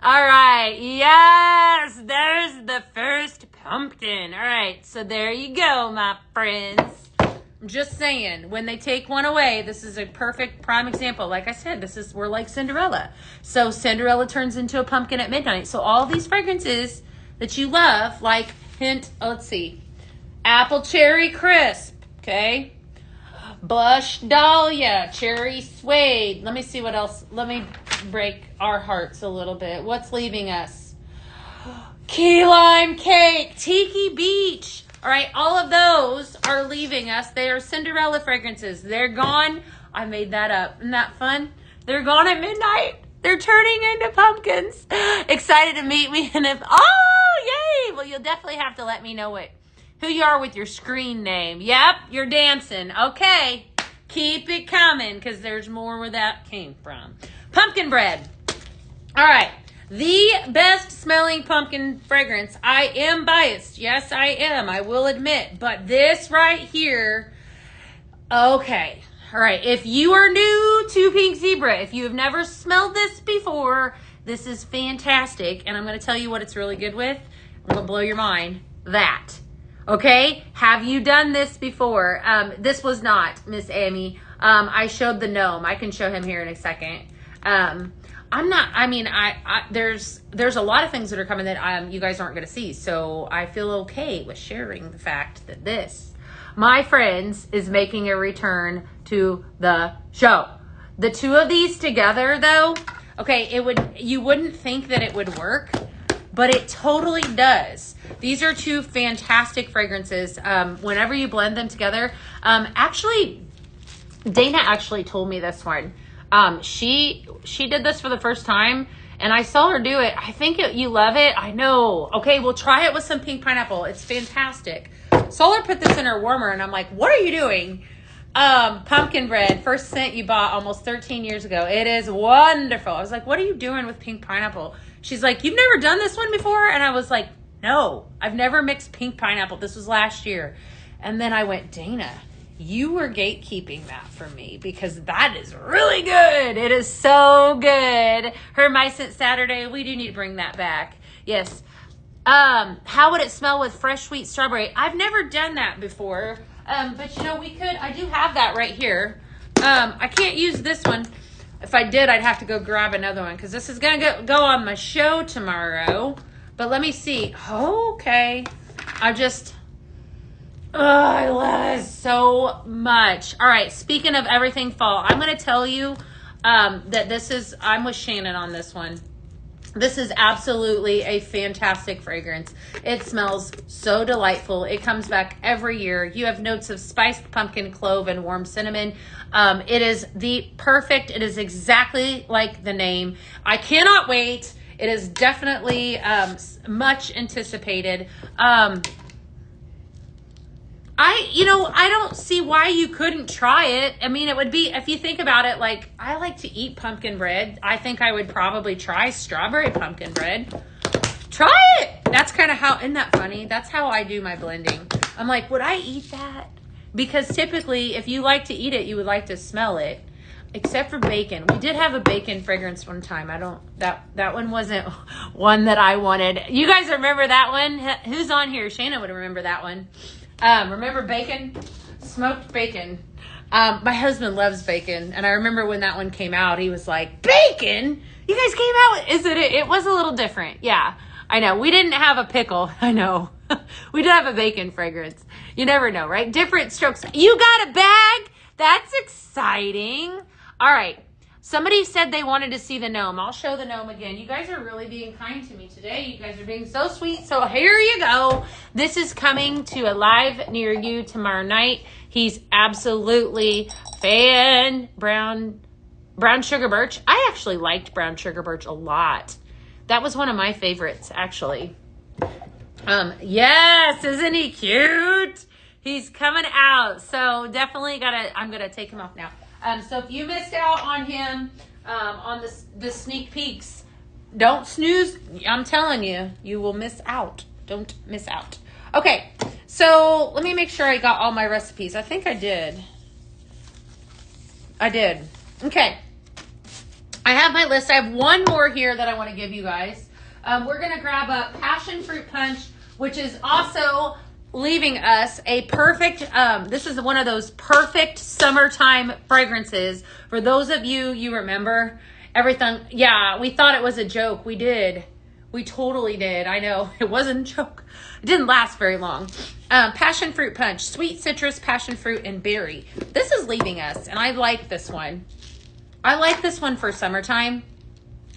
All right. Yes, there's the first pumpkin. All right. So there you go, my friends. I'm just saying, when they take one away, this is a perfect prime example. Like I said, we're like Cinderella. So Cinderella turns into a pumpkin at midnight. So all these fragrances that you love, like let's see, apple cherry crisp, okay? Blush dahlia, cherry suede. Let me see what else. Let me break our hearts a little bit. What's leaving us? Key lime cake, tiki beach. All right, all of those are leaving us. They are Cinderella fragrances. They're gone. I made that up. Isn't that fun? They're gone at midnight. They're turning into pumpkins. Excited to meet me. And yay. Well, you'll definitely have to let me know who you are with your screen name. Yep, you're dancing. Okay, keep it coming because there's more where that came from. Pumpkin bread. All right. The best smelling pumpkin fragrance. I am biased. Yes, I am. I will admit. But this right here, okay. All right. If you are new to Pink Zebra, if you have never smelled this before, this is fantastic. And I'm going to tell you what it's really good with. I'm going to blow your mind. That. Okay. Have you done this before? This was not Miss Amy. I showed the gnome. I can show him here in a second. There's a lot of things that are coming that you guys aren't going to see. So I feel okay with sharing the fact that this, my friends, is making a return to the show. The two of these together though, okay, you wouldn't think that it would work, but it totally does. These are two fantastic fragrances. Whenever you blend them together, actually, Dana actually told me this one. She did this for the first time and I saw her do it. I think you love it. I know. Okay, we'll try it with some pink pineapple. It's fantastic. Saw her put this in her warmer and I'm like, what are you doing? Pumpkin bread, first scent you bought almost 13 years ago. It is wonderful. I was like, what are you doing with pink pineapple? She's like, you've never done this one before? And I was like, no, I've never mixed pink pineapple. This was last year. And then I went, Dana, you were gatekeeping that for me because that is really good. It is so good. Her My Scent Saturday. We do need to bring that back. Yes. How would it smell with fresh sweet strawberry? I've never done that before. But you know, we could. I do have that right here. I can't use this one If I did, I'd have to go grab another one because this is going to go on my show tomorrow. But let me see. Oh, okay. I love it so much. All right, speaking of everything fall, I'm going to tell you that I'm with Shannon on this one. This is absolutely a fantastic fragrance. It smells so delightful. It comes back every year. You have notes of spiced pumpkin, clove, and warm cinnamon. It is it is exactly like the name. I cannot wait. It is definitely much anticipated. I don't see why you couldn't try it. I mean, it would be, if you think about it, like, I like to eat pumpkin bread. I think I would probably try strawberry pumpkin bread. Try it. That's kind of how, isn't that funny? That's how I do my blending. I'm like, would I eat that? Because typically, if you like to eat it, you would like to smell it. Except for bacon. We did have a bacon fragrance one time. That one wasn't one that I wanted. You guys remember that one? Who's on here? Shayna would remember that one. Remember bacon? Smoked bacon. My husband loves bacon, and I remember when that one came out, he was like, bacon? You guys came out with, it was a little different. Yeah, I know. We didn't have a pickle. I know. We did have a bacon fragrance. You never know, right? Different strokes. You got a bag? That's exciting. All right. Somebody said they wanted to see the gnome. I'll show the gnome again. You guys are really being kind to me today. You guys are being so sweet. So here you go. This is coming to a live near you tomorrow night. He's absolutely brown sugar birch. I actually liked brown sugar birch a lot. That was one of my favorites, actually. Yes, isn't he cute? He's coming out. So definitely I'm gonna take him off now. So if you missed out on him on the sneak peeks, don't snooze. I'm telling you, you will miss out. Don't miss out. Okay, so let me make sure I got all my recipes. I think I did. Okay. I have my list. I have one more here that I want to give you guys. We're going to grab a passion fruit punch, which is also leaving us a perfect, this is one of those perfect summertime fragrances. For those of you remember everything. Yeah, we thought it was a joke. We did. We totally did. I know. It wasn't a joke. It didn't last very long. Passion fruit punch, sweet citrus, passion fruit, and berry. This is leaving us, and I like this one. I like this one for summertime.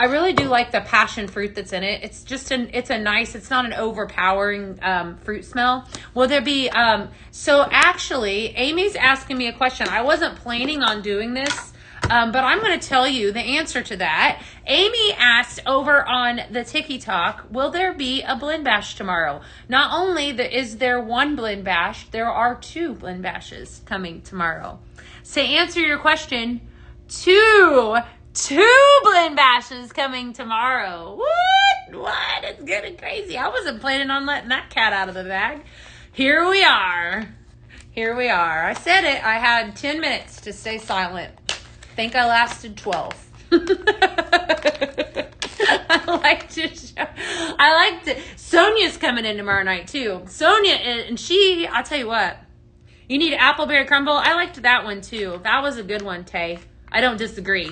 I really do like the passion fruit that's in it. It's just it's not an overpowering fruit smell. Will there be, so actually, Amy's asking me a question. I wasn't planning on doing this, but I'm going to tell you the answer to that. Amy asked over on the Tiki Talk, will there be a blend bash tomorrow? Not only is there one blend bash, there are 2 blend bashes coming tomorrow. To answer your question, 2 blend bashes coming tomorrow. What? It's getting crazy. I wasn't planning on letting that cat out of the bag. Here we are. I said it. I had 10 minutes to stay silent. Think I lasted 12. I like to. Sonia's coming in tomorrow night too. Sonia, and I'll tell you what. You need appleberry crumble. I liked that one too. That was a good one, Tay. I don't disagree.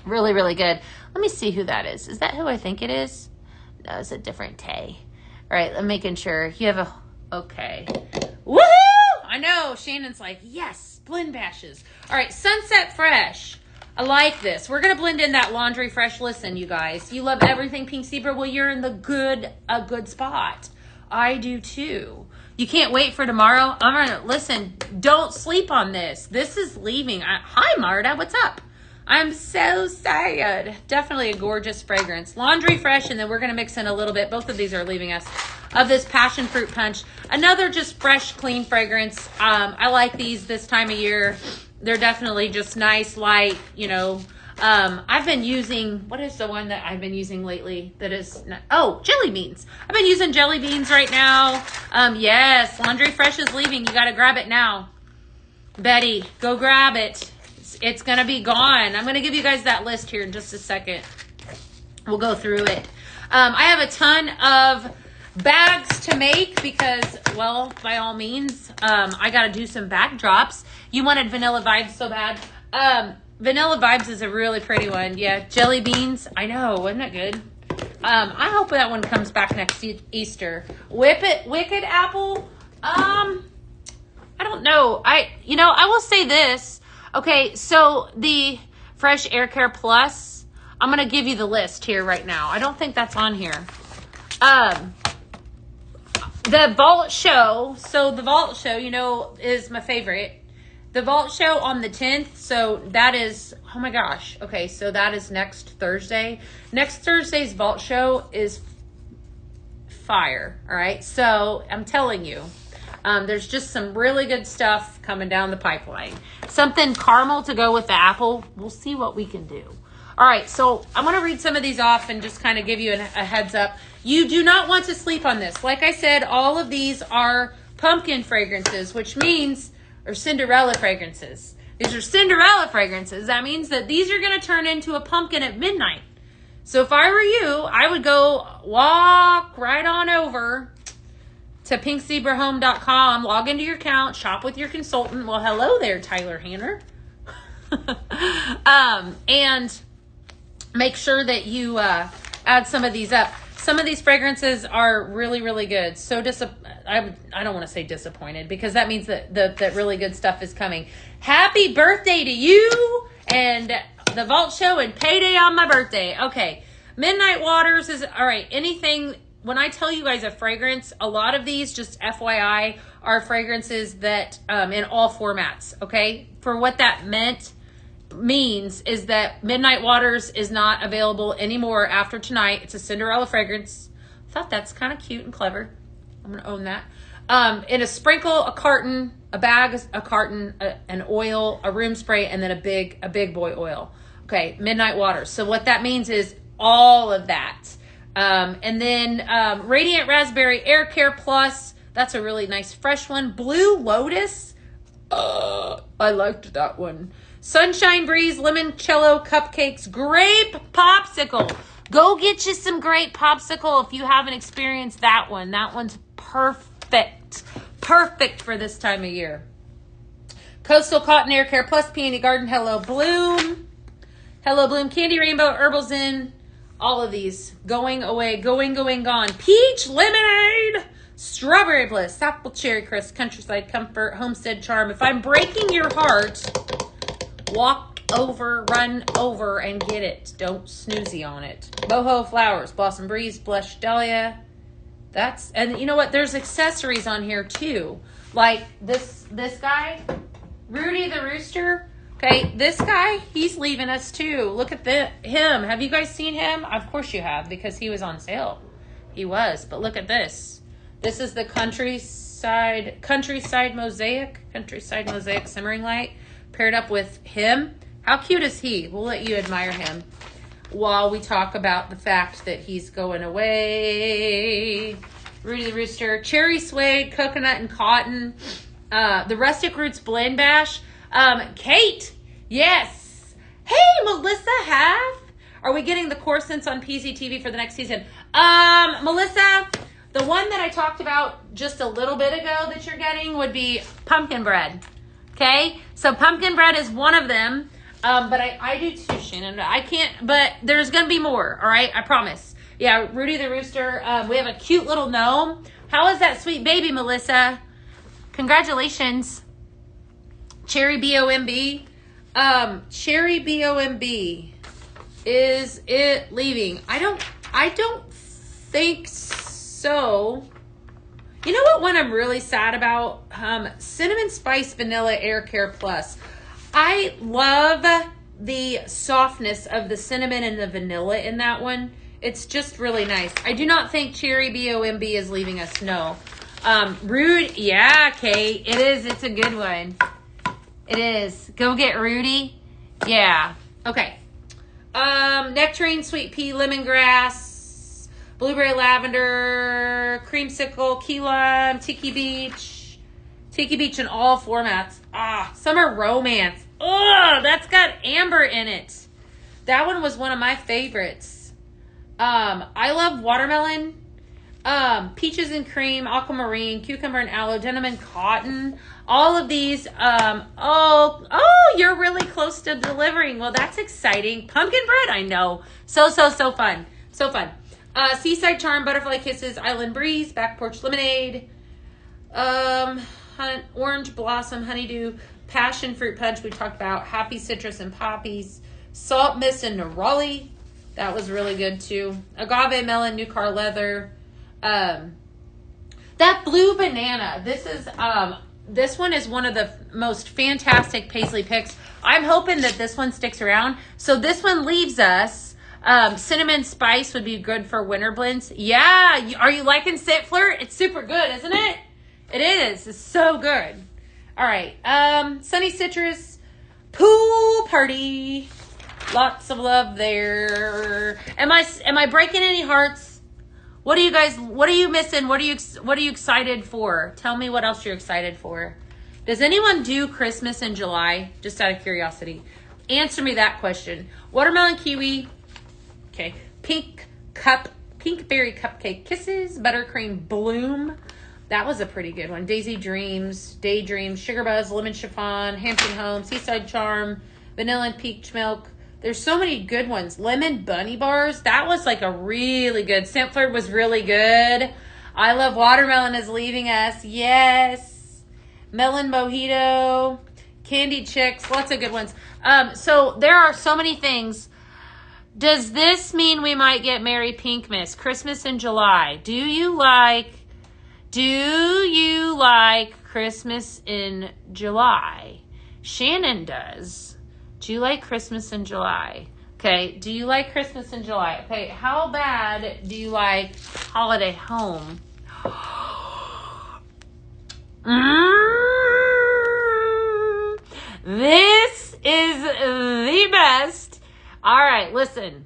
Really, really good. Let me see who that is. Is that who I think it is? No, it's a different Tay. All right, I'm making sure. You have okay. Woohoo! I know. Shannon's like, yes, blend bashes. All right, Sunset Fresh. I like this. We're going to blend in that Laundry Fresh. Listen, you guys. You love everything Pink Zebra? Well, you're in a good spot. I do too. You can't wait for tomorrow? Listen, don't sleep on this. This is leaving. Hi, Marta. What's up? I'm so sad. Definitely a gorgeous fragrance. Laundry Fresh, and then we're going to mix in a little bit. Both of these are leaving us of this passion fruit punch. Another just fresh, clean fragrance. I like these this time of year. They're definitely just nice, light, I've been using, what is the one that I've been using lately that is, jelly beans. I've been using jelly beans right now. Yes, Laundry Fresh is leaving. You got to grab it now. Betty, go grab it. It's going to be gone. I'm going to give you guys that list here in just a second. We'll go through it. I have a ton of bags to make because, well, by all means, I got to do some bag drops. You wanted Vanilla Vibes so bad. Vanilla Vibes is a really pretty one. Yeah, jelly beans. I know, isn't that good? I hope that one comes back next Easter. Wicked Apple. I don't know. I will say this. Okay, so the Fresh Air Care Plus, I'm going to give you the list here right now. I don't think that's on here. The Vault Show. So the Vault Show, is my favorite. The Vault Show on the 10th. So that is, oh my gosh. Okay, so that is next Thursday. Next Thursday's Vault Show is fire. All right. So I'm telling you, there's just some really good stuff coming down the pipeline. Something caramel to go with the apple. We'll see what we can do. All right, so I'm going to read some of these off and just kind of give you a heads up. You do not want to sleep on this. Like I said, all of these are pumpkin fragrances, which means, or Cinderella fragrances. These are Cinderella fragrances. That means that these are going to turn into a pumpkin at midnight. So if I were you, I would go walk right on over to pinkzebrahome.com, log into your account, shop with your consultant. Well, hello there, Tyler Hanner. And make sure that you add some of these up. Some of these fragrances are really, really good. So I don't want to say disappointed, because that means that that really good stuff is coming. Happy birthday to you and the Vault Show and payday on my birthday. Okay. Midnight Waters is, all right, anything, when I tell you guys a fragrance, a lot of these, just FYI, are fragrances that in all formats, okay? For what that means is that Midnight Waters is not available anymore after tonight. It's a Cinderella fragrance. I thought that's kind of cute and clever. I'm going to own that. In a sprinkle, a carton, a bag, a carton, an oil, a room spray, and then a big boy oil. Okay, Midnight Waters. So what that means is all of that. And then Radiant Raspberry Air Care Plus. That's a really nice fresh one. Blue Lotus. I liked that one. Sunshine Breeze, Limoncello Cupcakes, Grape Popsicle. Go get you some Grape Popsicle if you haven't experienced that one. That one's perfect. Perfect for this time of year. Coastal Cotton Air Care Plus, Peony Garden, Hello Bloom. Hello Bloom, Candy Rainbow, Herbal Zen. All of these going away, going, gone. Peach Lemonade, Strawberry Bliss, Apple Cherry Crisp, Countryside Comfort, Homestead Charm. If I'm breaking your heart, walk over, run over, and get it. Don't snoozy on it. Boho Flowers, Blossom Breeze, Blush Dahlia. And you know what? There's accessories on here too. Like this guy, Rudy the Rooster. Okay, this guy, he's leaving us too. Look at him. Have you guys seen him? Of course you have, because he was on sale. He was, but look at this. This is the Countryside Mosaic Simmering Light, paired up with him. How cute is he? We'll let you admire him while we talk about the fact that he's going away. Rudy the Rooster, Cherry Suede, Coconut and Cotton, the Rustic Roots Blend Bash. Kate, yes. Hey, Melissa are we getting the Corsets on PZTV for the next season? Melissa, the one that I talked about just a little bit ago that you're getting would be pumpkin bread. Okay, so pumpkin bread is one of them. But I do too, Shannon. I can't, but there's going to be more. All right. I promise. Yeah. Rudy the Rooster. We have a cute little gnome. How is that sweet baby, Melissa? Congratulations. Cherry BOMB. Cherry BOMB. Is it leaving? I don't think so. You know what one I'm really sad about? Cinnamon Spice Vanilla Air Care Plus. I love the softness of the cinnamon and the vanilla in that one. It's just really nice. I do not think Cherry BOMB is leaving us. No. Rude. Yeah, Kate. It is. It's a good one. It is. Go get Rudy. Yeah. Okay. Nectarine, Sweet Pea, Lemongrass, Blueberry Lavender, Creamsicle, Key Lime, Tiki Beach. Tiki Beach in all formats. Summer Romance. Oh, that's got amber in it. That one was one of my favorites. I love watermelon. peaches and cream, aquamarine, cucumber and aloe, denim and cotton. All of these, oh, you're really close to delivering. Well, that's exciting. Pumpkin bread, I know. So fun. So fun. Seaside Charm, Butterfly Kisses, Island Breeze, Back Porch Lemonade, Orange Blossom, Honeydew, Passion Fruit Punch, we talked about, Happy Citrus and Poppies, Salt Mist and Neroli. That was really good too. Agave Melon, New Car Leather. That blue banana. This one is one of the most fantastic Paisley picks. I'm hoping that this one sticks around. So this one leaves us. Cinnamon spice would be good for winter blends. Yeah. Are you liking Scent Flirt? It's super good, isn't it? It is. It's so good. All right. Sunny Citrus, Pool Party. Lots of love there. Am I breaking any hearts? What are you missing? What are you excited for? Tell me what else you're excited for. Does anyone do Christmas in July? Just out of curiosity. Answer me that question. Watermelon kiwi. Okay. Pink berry cupcake kisses. Buttercream bloom. That was a pretty good one. Daisy Dreams, Daydream, Sugar Buzz, Lemon Chiffon, Hampton Home, Seaside Charm, Vanilla and Peach Milk. There's so many good ones. Lemon Bunny Bars. That was like a really good. Scent Flirt was really good. I Love Watermelon is leaving us. Yes. Melon Mojito. Candy Chicks. Lots of good ones. So there are so many things. Does this mean we might get Merry Pink Miss? Christmas in July. Do you like Christmas in July? Shannon does. Do you like Christmas in July? Okay. Do you like Christmas in July? Okay. How bad do you like Holiday Home? This is the best. All right. Listen.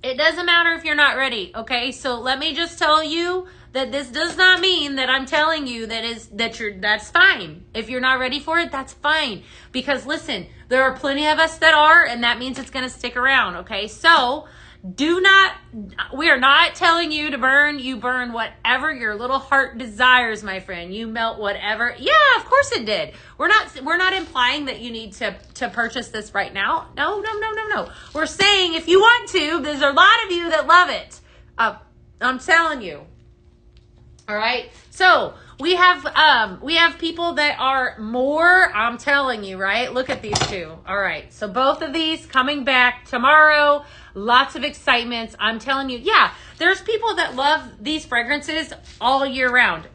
It doesn't matter if you're not ready. Okay. So let me just tell you that this does not mean that I'm telling you that's fine. If you're not ready for it, that's fine. Because listen, there are plenty of us that are, and that means it's going to stick around. Okay. So we are not telling you to burn. You burn whatever your little heart desires, my friend. You melt whatever. Yeah, of course it did. We're not implying that you need to purchase this right now. No. We're saying if you want to, there's a lot of you that love it. I'm telling you. All right. So we have people that are more, I'm telling you, right? Look at these two. All right. So both of these coming back tomorrow. Lots of excitement. I'm telling you. Yeah. There's people that love these fragrances all year round.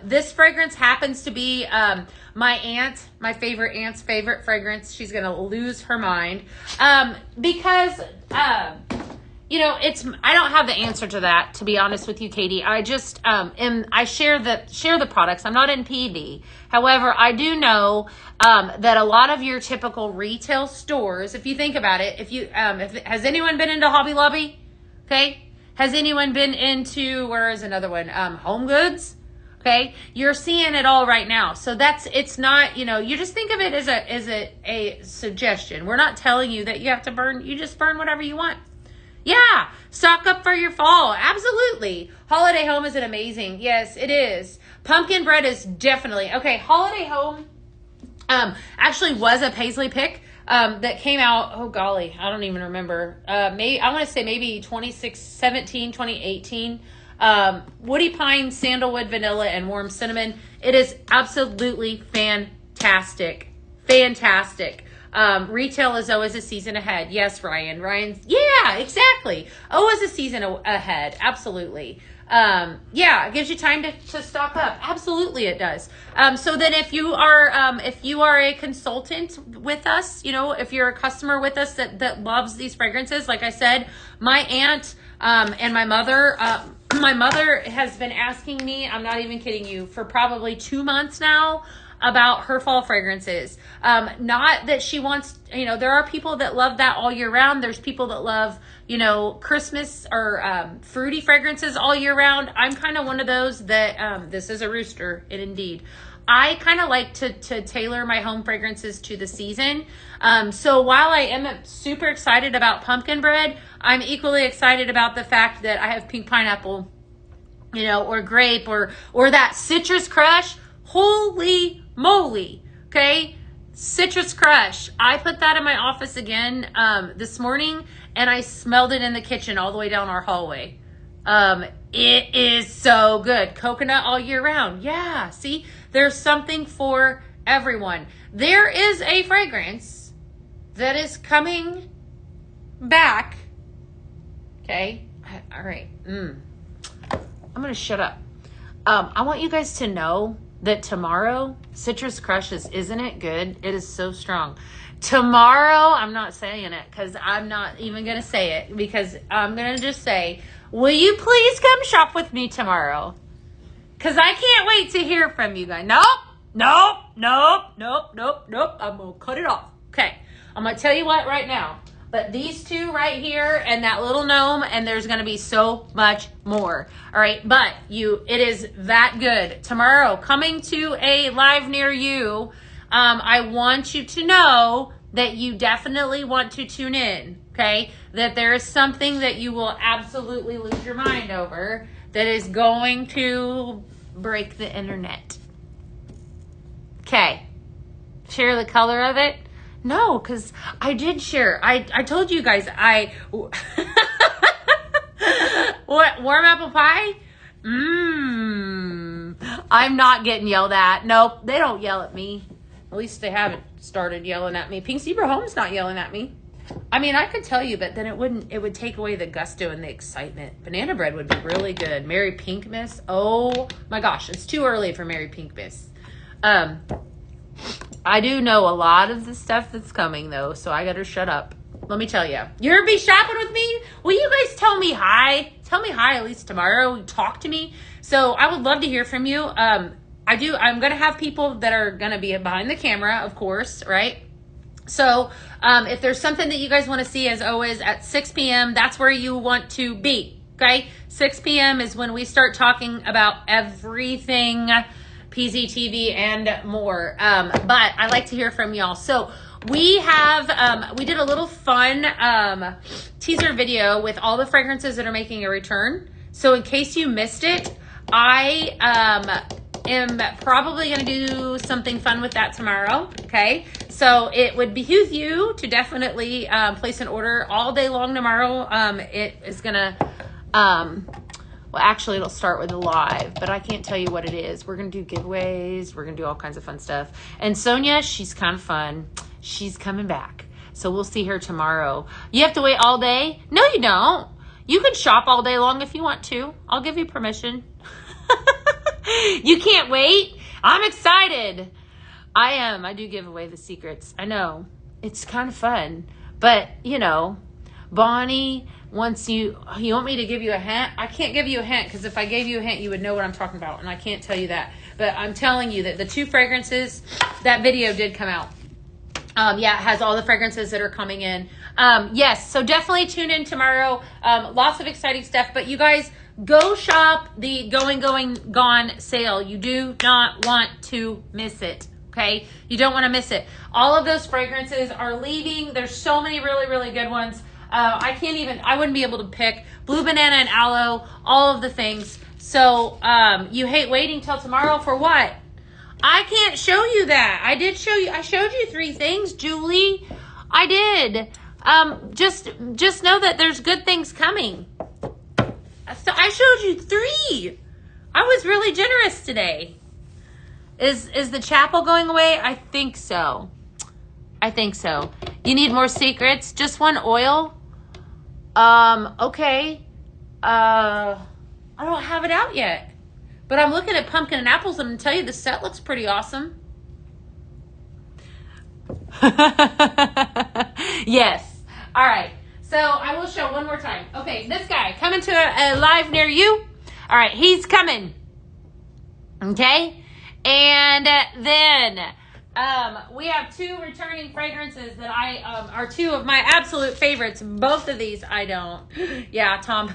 This fragrance happens to be, my favorite aunt's favorite fragrance. She's going to lose her mind. Because, I don't have the answer to that, to be honest with you, Katie. I just I share the products. I'm not in PD. However, I do know that a lot of your typical retail stores, if you think about it, has anyone been into Hobby Lobby? Okay. Has anyone been into, where is another one? Home Goods? Okay. You're seeing it all right now. So it's not, you just think of it as a suggestion. We're not telling you that you have to burn, you just burn whatever you want. Yeah, stock up for your fall. Absolutely. Holiday Home is amazing. Yes, it is. Pumpkin bread is definitely. Okay, Holiday Home actually was a Paisley pick that came out, oh golly, I don't even remember. I want to say maybe 2017, 2018. Woody Pine, Sandalwood, Vanilla, and Warm Cinnamon. It is absolutely fantastic. Fantastic. Retail is always a season ahead. Yes, Ryan's, yeah, exactly. Always a season ahead. Absolutely. Yeah, it gives you time to stock up. Absolutely it does. So then if you are a consultant with us, if you're a customer with us that loves these fragrances, like I said, my aunt, and my mother has been asking me, I'm not even kidding you, for probably 2 months now, about her fall fragrances. Not that she wants, there are people that love that all year round. There's people that love, Christmas or fruity fragrances all year round. I'm kind of one of those that, this is a rooster, indeed. I kind of like to tailor my home fragrances to the season. So while I am super excited about pumpkin bread, I'm equally excited about the fact that I have pink pineapple you know, or grape, or that citrus crush. Holy moly. Okay. Citrus crush. I put that in my office again this morning, and I smelled it in the kitchen all the way down our hallway. It is so good. Coconut all year round. Yeah. See, there's something for everyone. There is a fragrance that is coming back. Okay. All right. I'm going to shut up. I want you guys to know that tomorrow, Citrus Crush isn't it good? It is so strong. Tomorrow, I'm not saying it because I'm not even going to say it, because I'm going to just say, will you please come shop with me tomorrow? Because I can't wait to hear from you guys. Nope. I'm going to cut it off. Okay. I'm going to tell you what right now. But these two right here and that little gnome, and there's going to be so much more. All right. But it is that good. Tomorrow, coming to a live near you, I want you to know that you definitely want to tune in. Okay. That there is something that you will absolutely lose your mind over that is going to break the internet. Okay. Share the color of it. No, because I did share. I told you guys what, warm apple pie? I'm not getting yelled at. Nope, they don't yell at me. At least they haven't started yelling at me. Pink Zebra Home's not yelling at me. I mean, I could tell you, but then it would take away the gusto and the excitement. Banana bread would be really good. Mary Pink Miss. Oh my gosh, it's too early for Mary Pink Miss. I do know a lot of the stuff that's coming, though, so I gotta shut up. Let me tell you. You're gonna be shopping with me? Will you guys tell me hi? Tell me hi at least tomorrow. Talk to me. So I would love to hear from you. I'm gonna have people that are gonna be behind the camera, of course, right? So if there's something that you guys want to see, as always, at 6 p.m., that's where you want to be, okay? 6 p.m. is when we start talking about everything PZTV and more. But I like to hear from y'all. So we did a little fun teaser video with all the fragrances that are making a return. So in case you missed it, I am probably going to do something fun with that tomorrow. Okay. So it would behoove you to definitely place an order all day long tomorrow. It is going to, well, actually, it'll start with a live, but I can't tell you what it is. We're going to do giveaways. We're going to do all kinds of fun stuff. And Sonia, she's kind of fun. She's coming back. So we'll see her tomorrow. You have to wait all day? No, you don't. You can shop all day long if you want to. I'll give you permission. You can't wait? I'm excited. I am. I do give away the secrets. I know. It's kind of fun. But, you know, Bonnie, once you want me to give you a hint? I can't give you a hint, because if I gave you a hint, you would know what I'm talking about, and I can't tell you that. But I'm telling you that the two fragrances, that video did come out. Yeah, it has all the fragrances that are coming in. Yes, so definitely tune in tomorrow. Lots of exciting stuff. But you guys, go shop the Going Gone sale. You do not want to miss it. Okay, you don't want to miss it. All of those fragrances are leaving. There's so many really, really good ones. I wouldn't be able to pick. Blue banana and aloe, all of the things. So you hate waiting till tomorrow for what? I can't show you that. I showed you 3 things, Julie. I did. Just know that there's good things coming. So I showed you 3. I was really generous today. Is the chapel going away? I think so. You need more secrets? Just one oil? Okay. I don't have it out yet. But I'm looking at pumpkin and apples, and I'm going to tell you the set looks pretty awesome. Yes. All right. So I will show one more time. Okay, this guy coming to a live near you. All right, he's coming. Okay. And then we have 2 returning fragrances that are 2 of my absolute favorites. Both of these I don't. Yeah, Tom.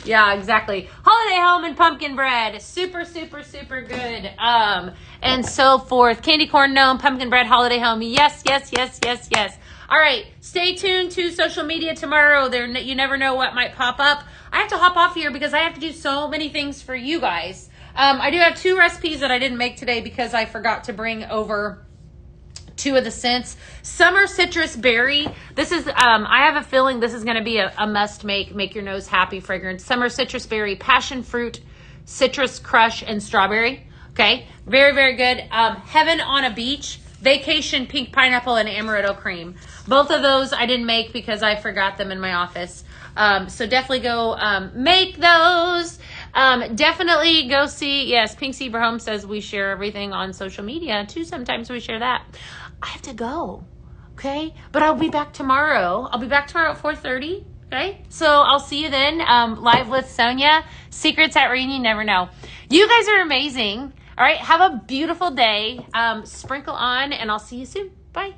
Yeah, exactly. Holiday Home and Pumpkin Bread. Super, super, super good. And so forth. Candy Corn Gnome, Pumpkin Bread, Holiday Home. Yes, yes, yes, yes, yes. All right, stay tuned to social media tomorrow. You never know what might pop up. I have to hop off here because I have to do so many things for you guys. I do have 2 recipes that I didn't make today because I forgot to bring over 2 of the scents. Summer citrus berry. This is, I have a feeling this is going to be a must make your nose happy fragrance. Summer citrus berry, passion fruit, citrus crush, and strawberry. Okay, very, very good. Heaven on a beach, vacation pink pineapple, and amaretto cream. Both of those I didn't make because I forgot them in my office. So definitely go make those. Definitely go see, yes, Pink Zebra Home says we share everything on social media too. Sometimes we share that. I have to go, okay? But I'll be back tomorrow. I'll be back tomorrow at 4:30, okay? So I'll see you then, live with Sonia. Secrets at Rain, you never know. You guys are amazing. All right, have a beautiful day. Sprinkle on, and I'll see you soon. Bye.